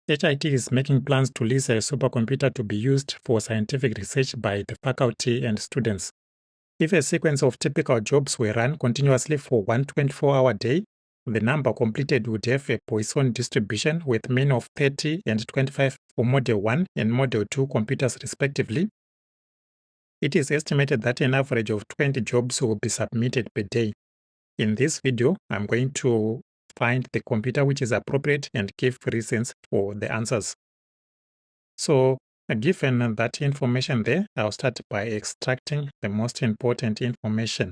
HIT is making plans to lease a supercomputer to be used for scientific research by the faculty and students. If a sequence of typical jobs were run continuously for one 24-hour day, the number completed would have a Poisson distribution with mean of 30 and 25 for Model 1 and Model 2 computers respectively. It is estimated that an average of 20 jobs will be submitted per day. In this video, I'm going to find the computer which is appropriate and give reasons for the answers. So, given that information there, I'll start by extracting the most important information.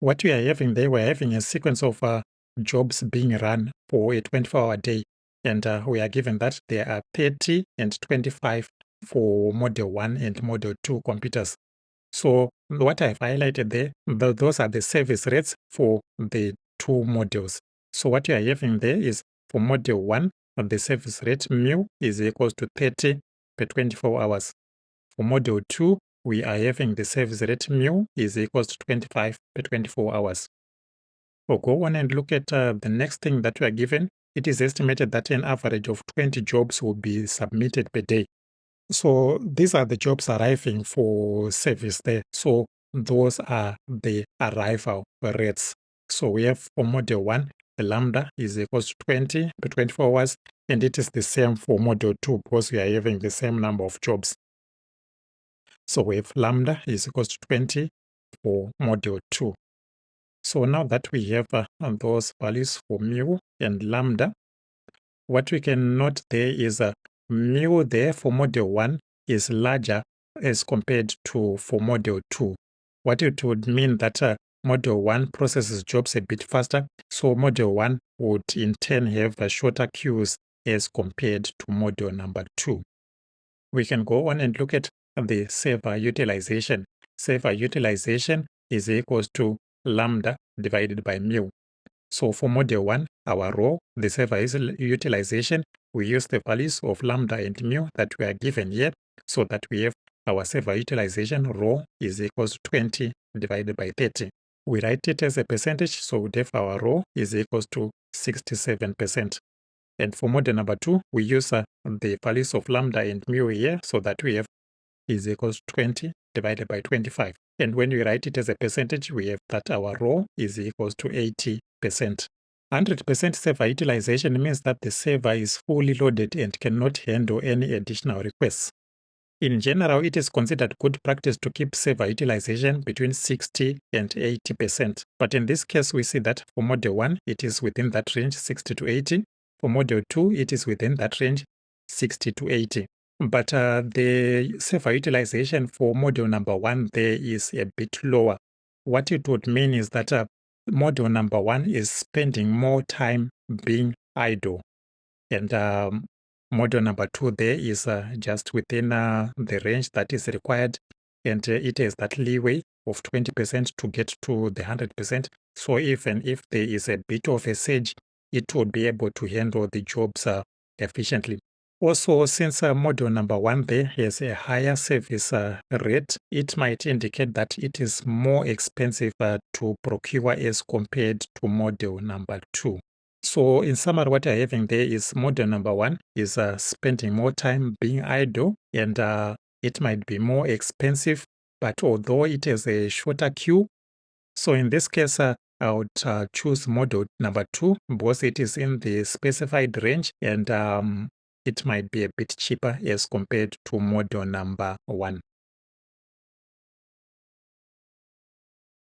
What we are having there, we're having a sequence of jobs being run for a 24-hour day. And we are given that there are 30 and 25 for Model 1 and Model 2 computers. So what I've highlighted there, those are the service rates for the two modules. So what you are having there is for Model 1, the service rate mu is equals to 30 per 24 hours. For Model 2, we are having the service rate mu is equals to 25 per 24 hours. We'll go on and look at the next thing that we are given. It is estimated that an average of 20 jobs will be submitted per day. So these are the jobs arriving for service there. So those are the arrival rates. So we have for Model 1, the lambda is equals to 20 per 24 hours, and it is the same for Model 2 because we are having the same number of jobs. So we have lambda is equals to 20 for Model 2. So now that we have those values for mu and lambda, what we can note there is mu there for Model 1 is larger as compared to for Model 2. What it would mean that Model 1 processes jobs a bit faster, so Model 1 would in turn have shorter queues as compared to Model number 2. We can go on and look at the server utilization. Server utilization is equals to lambda divided by mu. So for Model 1, our row, the server utilization, we use the values of lambda and mu that we are given here, so that we have our server utilization row is equals to 20 divided by 30. We write it as a percentage, so we have our row is equals to 67%. And for model number 2, we use the values of lambda and mu here, so that we have is equals to 20 divided by 25. And when we write it as a percentage, we have that our row is equals to 80%. 100% server utilization means that the server is fully loaded and cannot handle any additional requests. In general, it is considered good practice to keep server utilization between 60 and 80%. But in this case, we see that for Model 1, it is within that range, 60 to 80. For Model 2, it is within that range, 60 to 80. But the server utilization for Model number 1 there is a bit lower. What it would mean is that Model number 1 is spending more time being idle. And Model number 2 there is just within the range that is required. And it has that leeway of 20% to get to the 100%. So even if there is a bit of a surge, it would be able to handle the jobs efficiently. Also, since Model number 1 there has a higher service rate, it might indicate that it is more expensive to procure as compared to Model number 2. So in summary, what you're having there is Model number 1 is spending more time being idle, and it might be more expensive, but although it has a shorter queue, so in this case, I would choose Model number 2 because it is in the specified range, and it might be a bit cheaper as compared to Model number 1.